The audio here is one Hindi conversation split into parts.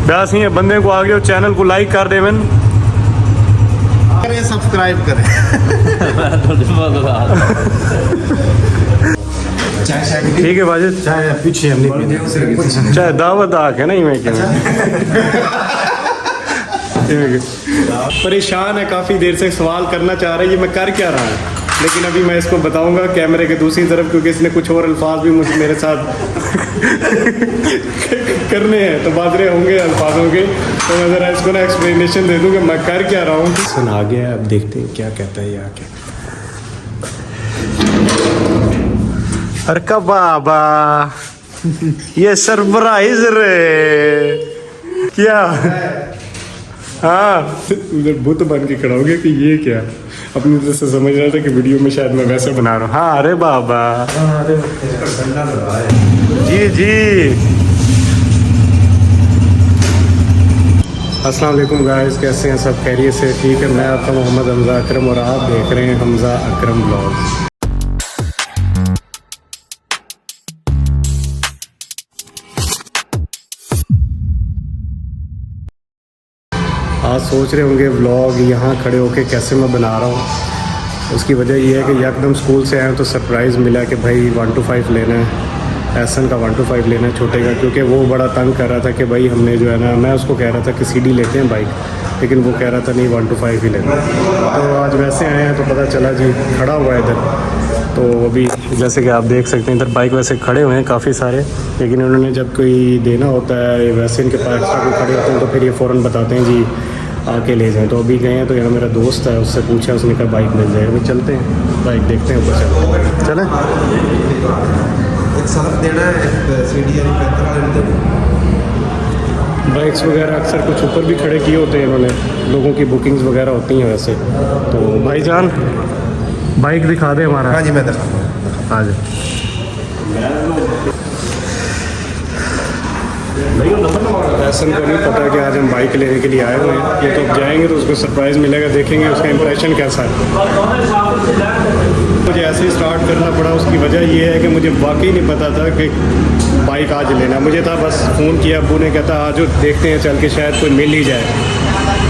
ब्यास ही है बंदे को आगे चैनल को लाइक कर दे मैन करें सब्सक्राइब करें। ठीक है बाजी चाय पीछे हम नहीं चाहे दावत आके नहीं मैं क्या परेशान है, काफ़ी देर से सवाल करना चाह रहा है ये मैं कर क्या रहा हूँ, लेकिन अभी मैं इसको बताऊंगा कैमरे के दूसरी तरफ, क्योंकि इसने कुछ और अल्फाज भी मुझे मेरे साथ करने हैं तो बाजरे होंगे अल्फाजों के, तो मैं ज़रा इसको ना एक्सप्लेनेशन दे दूँ कि मैं कर क्या रहा हूँ। सुन आ गया, अब देखते हैं क्या कहता है ये आके। अरे का बाबा ये सरप्राइज रे क्या, हाँ उधर बुत बन के खड़ा हो गया कि ये क्या, अपनी तरह से समझ रहा था कि वीडियो में शायद मैं वैसे बना रहा हूँ। हाँ अरे बाबा जी जी। अस्सलाम वालेकुम गाइस, कैसे हैं सब, खैरियत से? ठीक है, मैं आपका मोहम्मद हमज़ा अकरम और आप देख रहे हैं हमज़ा अकरम ब्लॉग्स। आज सोच रहे होंगे व्लॉग यहाँ खड़े होके कैसे मैं बना रहा हूँ। उसकी वजह यह है कि एकदम स्कूल से आए तो सरप्राइज़ मिला कि भाई 1 to 5 लेना है, एहसन का 1 to 5 लेना है छोटे का, क्योंकि वो बड़ा तंग कर रहा था कि भाई हमने जो है ना, मैं उसको कह रहा था कि सीडी लेते हैं बाइक, लेकिन वो कह रहा था नहीं 1 to 5 ही लेना है। तो आज वैसे आए हैं तो पता चला जी खड़ा हुआ है इधर, तो अभी जैसे कि आप देख सकते हैं इधर बाइक वैसे खड़े हुए हैं काफ़ी सारे, लेकिन उन्होंने जब कोई देना होता है वैसे इनके पास एक्स्ट्रा कोई खड़े होते हैं तो फिर ये फ़ौरन बताते हैं जी आके ले जाएं। तो अभी गए हैं तो यहाँ मेरा दोस्त है, उससे पूछा, उसने कहा बाइक मिल जाएगा। अभी चलते हैं बाइक देखते हैं ऊपर चलें। बाइक्स वगैरह अक्सर कुछ ऊपर भी खड़े किए होते हैं इन्होंने, लोगों की बुकिंग्स वगैरह होती हैं वैसे। तो भाईजान बाइक दिखा दे हमारा। हाँ जी मैं दिखाऊंगा, आ जाए। ऐसा को नहीं पता कि आज हम बाइक लेने के लिए आए हुए हैं, ये तो अब जाएंगे तो उसको सरप्राइज़ मिलेगा, देखेंगे उसका इंप्रेशन कैसा है। मुझे ऐसे ही स्टार्ट करना पड़ा, उसकी वजह ये है कि मुझे वाकई नहीं पता था कि बाइक आज लेना। मुझे था बस फ़ोन किया, अब्बू ने कहता आज देखते हैं चल के शायद कोई मिल ही जाए।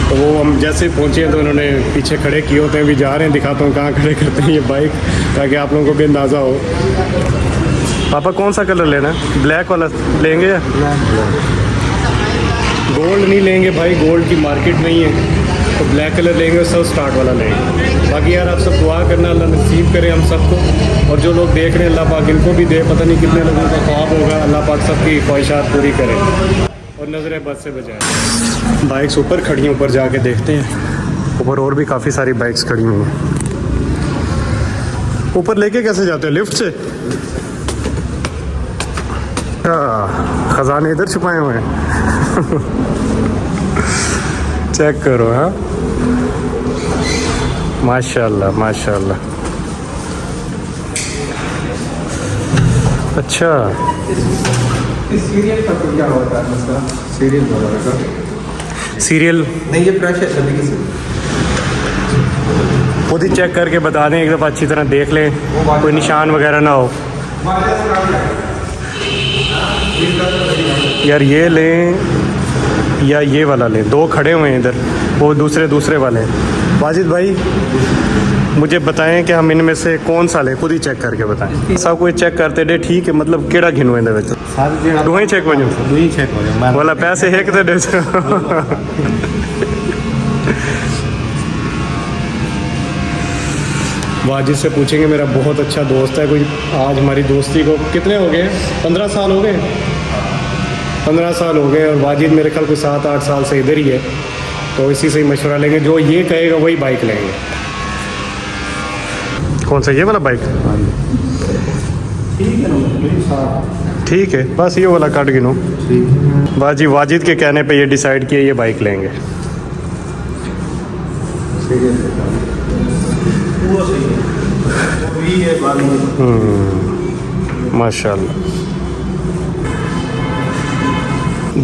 तो वो हम जैसे पहुँचे हैं तो उन्होंने पीछे खड़े किए होते हैं, भी जा रहे हैं, दिखाता हूँ कहाँ खड़े करते हैं ये बाइक, ताकि आप लोगों को भी अंदाज़ा हो। पापा कौन सा कलर लेना है, ब्लैक वाला लेंगे या गोल्ड? नहीं लेंगे भाई, गोल्ड की मार्केट नहीं है, तो ब्लैक कलर लेंगे और सब स्टार्ट वाला लेंगे। बाकी यार आप सब दुआ करना, अल्लाह नसीब करे हम सबको, और जो लोग देख रहे हैं अल्लाह पाक इनको भी दे, पता नहीं कितने लोगों का ख्वाब होगा, अल्लाह पाक सबकी ख्वाहिशात पूरी करे और नज़रें बद से बचाए। बाइक्स ऊपर खड़ी हैं, ऊपर जाके देखते हैं। ऊपर और भी काफ़ी सारी बाइक्स खड़ी हुई हैं। ऊपर लेके कैसे जाते हो, लिफ्ट से? खजाने इधर छुपाए हुए हैं। चेक करो। हाँ माशाल्लाह माशाल्लाह। अच्छा सीरियल का क्या होता है मतलब? सीरियल वगैरह का सीरियल नहीं, ये फ्रेश है अभी किसी खुद ही चेक करके बता दें, एक दफ़ा अच्छी तरह देख लें, कोई निशान वगैरह ना हो। यार ये लें या ये वाला लें, दो खड़े हुए हैं इधर, वो दूसरे वाले हैं। वाजिद भाई मुझे बताएं कि हम इनमें से कौन सा लें, खुद ही चेक करके बताएं। सब कोई चेक करते डे ठीक है, मतलब केड़ा घिनो इहदे विच दो ही चेक हो जाओ, दो ही चेक हो जाए वाला पैसे एक तो दे। वाजिद से पूछेंगे, मेरा बहुत अच्छा दोस्त है, कोई आज हमारी दोस्ती को कितने हो गए, 15 साल हो गए, 15 साल हो गए, और वाजिद मेरे ख्याल को 7-8 साल से इधर ही है, तो इसी से ही मशवरा लेंगे, जो ये कहेगा वही बाइक लेंगे। कौन सा, ये वाला बाइक? ठीक है बस ये वाला काट गिनो। वाजिद के कहने पे ये डिसाइड किया ये बाइक लेंगे। माशाल्लाह।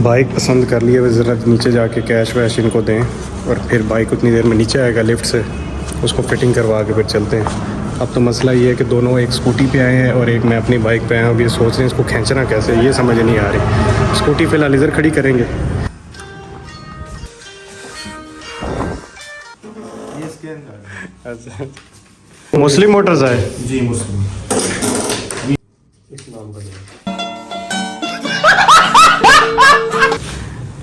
बाइक पसंद कर लिए, ज़रा नीचे जाके कैश वैश इनको दें और फिर बाइक उतनी देर में नीचे आएगा लिफ्ट से, उसको फिटिंग करवा के फिर चलते हैं। अब तो मसला ये है कि दोनों एक स्कूटी पे आए हैं और एक मैं अपनी बाइक पे आया हूँ। अब ये सोच रहे हैं इसको खींचना कैसे, ये समझ नहीं आ रही। स्कूटी फ़िलहाल इधर खड़ी करेंगे। अच्छा मुस्लिम मोटर्स है जी मुस्लिम।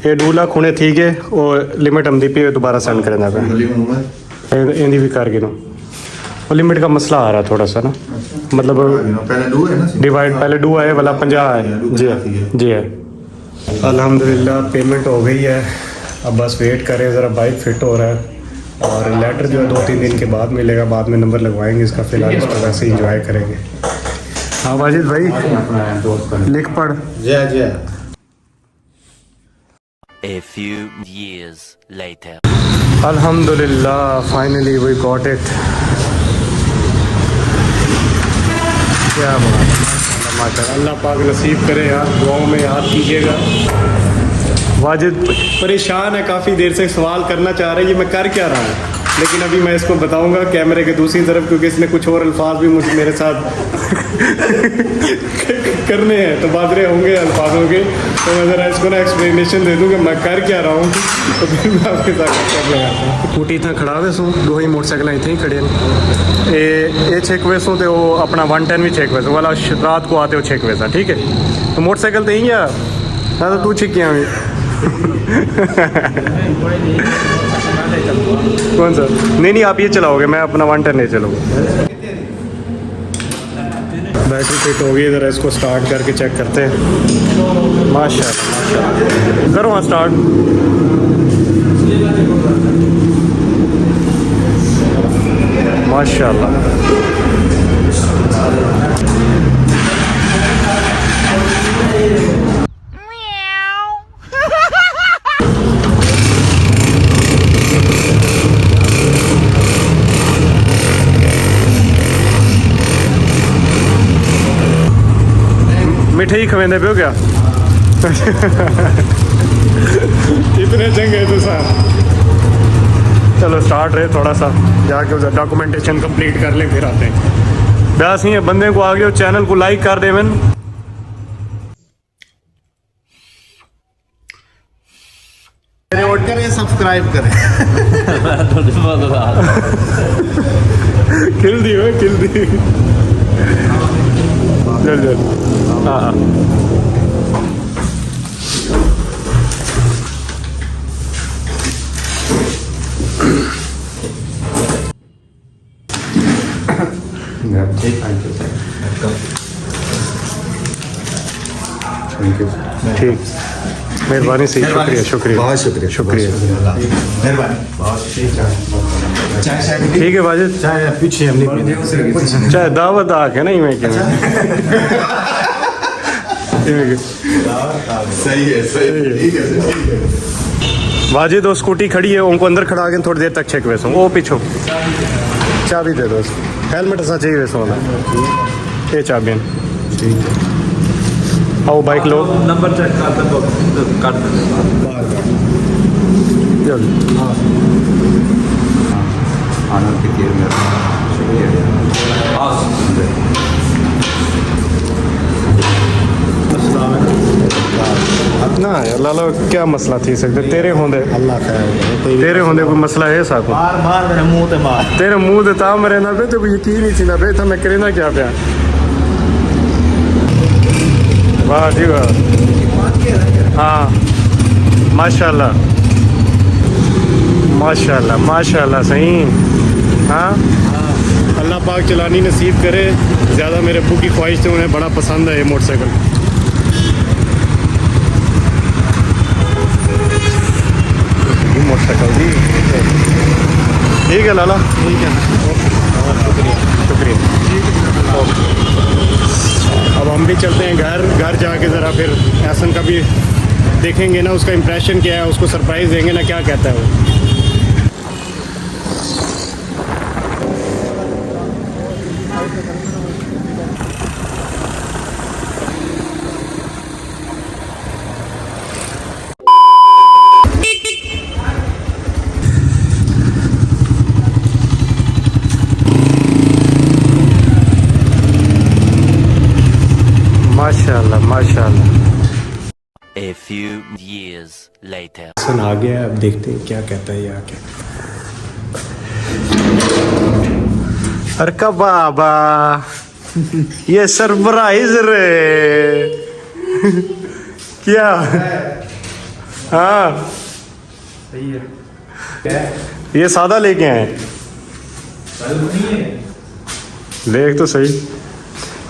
ये डूला खुणे ठीक है और लिमिट हम दी पे दोबारा सेंड करें ना गली में मोबाइल इंदी भी कर गिनो और लिमिट का मसला आ रहा है थोड़ा सा ना मतलब पहले डू है ना डिवाइड पहले डू है वाला 50 है जी जी है अल्हम्दुलिल्लाह पेमेंट हो गई है अब बस वेट करें ज़रा बाइक फिट हो रहा है और लेटर जो है 2-3 दिन के बाद मिलेगा बाद में नंबर लगवाएंगे इसका फिलहाल इसको वैसे ही इंजॉय करेंगे हाँ वाजिद भाई अपना दोस्त का लिख पढ़ जय जय। A few years later. अल्हम्दुलिल्लाह फाइनली वी गॉट इट क्या बात अल्लाह पाक नसीब करे यार दुआओं में याद कीजिएगा वाजिद परेशान है काफ़ी देर से सवाल करना चाह रहा है ये मैं कर क्या रहा हूँ लेकिन अभी मैं इसको बताऊंगा कैमरे के दूसरी तरफ क्योंकि इसने कुछ और अल्फाज भी मुझे मेरे साथ करने हैं तो बादरे होंगे अल्फाजों के तो मैं ज़रा इसको ना एक्सप्लेनेशन दे दूँ कि मैं कर क्या रहा हूँ तो फिर मैं आपके साथ कर लगाता हूँ स्कूटी इतना खड़ा हुए सूँ दो ही मोटरसाइकिल इतने ही खड़े ये चेक वे सूँ तो वो अपना 110 भी चेक वे सूँ वाला रात को आते हो चेक वे सा ठीक है तो मोटरसाइकिल तो यही है ना तो तू छिकियाँ भी कौन सा नहीं आप ये चलाओगे मैं अपना 110 नहीं चलाऊँगा बैटरी फिट हो गई ज़रा इसको स्टार्ट करके चेक करते हैं माशाल्लाह करो हाँ स्टार्ट माशाल्लाह मिठाई खवेंदे पे हो क्या इतने चंगे तो सर चलो स्टार्ट रहे थोड़ा सा जाके उधर डॉक्यूमेंटेशन कंप्लीट कर ले फिर आते हैं बस ही है बंदे को आगे चैनल को लाइक कर दे मैन करें सब्सक्राइब करें किल दी हो किल दी चल चल हाँ ठीक मेहरबानी से शुक्रिया शुक्रिया बहुत शुक्रिया शुक्रिया मेहरबानी बहुत ठीक है वाजिद चाय पीछे हम नहीं चाहे दावत आके नहीं मैं क्यों सही है ठीक है वाजिद वो स्कूटी खड़ी है उनको अंदर खड़ा के थोड़ी देर तक चेक वैसे वो पीछो चाबी दे दो उसको हेलमेट ऐसा चाहिए वैसे होना ये चाबी ठीक है आओ बाइक लो नंबर चेक कर जल्दी आनंद के मेरा ना लाला क्या मसला थी सकते तेरे होंदे अल्लाह खैर तेरे होंदे कोई मसला है साको मार मार मेरे मुंह ते मार तेरे मुंह ते ता मरे ना बे तो कोई यकीन ही थी ना बे था मैं करे ना क्या पिया वाह जी वाह हाँ माशाल्लाह माशाल्लाह माशाल्लाह सही हाँ अल्लाह पाक चलानी नसीब करे ज़्यादा मेरे अब्बू की ख्वाहिश थी उन्हें बड़ा पसंद है ये मोटरसाइकिल मोटरसाइकिल जी ठीक है लाला ठीक है शुक्रिया शुक्रिया अब हम भी चलते हैं घर जाके ज़रा फिर एहसन का भी देखेंगे ना उसका इम्प्रेशन क्या है उसको सरप्राइज़ देंगे ना क्या कहता है वो माशाल्लाह माशाल्लाह A few years later. सन आ गया अब देखते हैं क्या कहता है ये आके अरे का बाबा ये सरप्राइज रे क्या? हाँ सही है। ये सादा लेके आए। देख तो सही,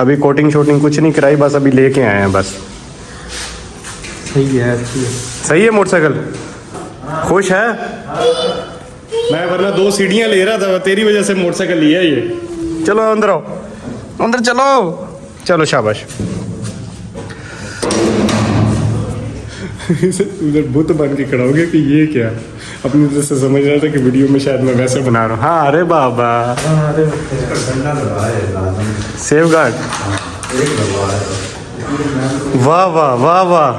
अभी कोटिंग शोटिंग कुछ नहीं कराई, बस अभी लेके आए हैं बस। सही है, अच्छी है। सही है मोटरसाइकिल, खुश है? मैं वरना 2 सीढ़ियाँ ले रहा था, तेरी वजह से मोटरसाइकिल लिया ये। चलो अंदर आओ, अंदर चलो, चलो शाबाश। उधर बुत बन के खड़ा हो गया कि ये क्या, अपनी तरह से समझ रहा था कि वीडियो में शायद मैं वैसे बना रहा हूँ। हाँ अरे बाबा, सेफ गार्ड, वाह वाह वाह वाह।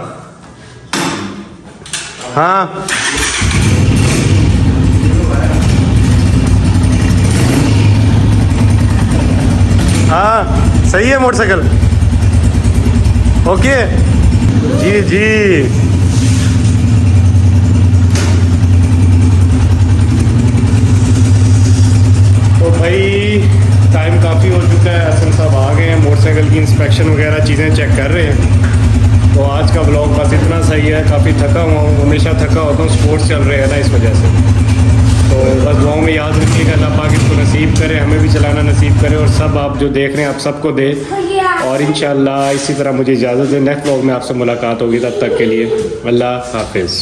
हाँ हाँ सही है मोटरसाइकिल, ओके जी जी। तो भाई टाइम काफ़ी हो चुका है, एसएम साहब आ गए हैं, मोटरसाइकिल की इंस्पेक्शन वगैरह चीज़ें चेक कर रहे हैं। तो आज का व्लॉग बस इतना सही है, काफ़ी थका हुआ हूँ, हमेशा थका होता हूँ, स्पोर्ट्स चल रहे हैं ना इस वजह से। तो बस दुआओं में याद रखिएगा, अल्लाह पाक इसको नसीब करे, हमें भी चलाना नसीब करे, और सब आप जो देख रहे हैं आप सबको दे। और इंशाल्लाह इसी तरह मुझे इजाज़त दें, नेक्स्ट व्लॉग में आपसे मुलाकात होगी, तब तक के लिए अल्लाह हाफिज़।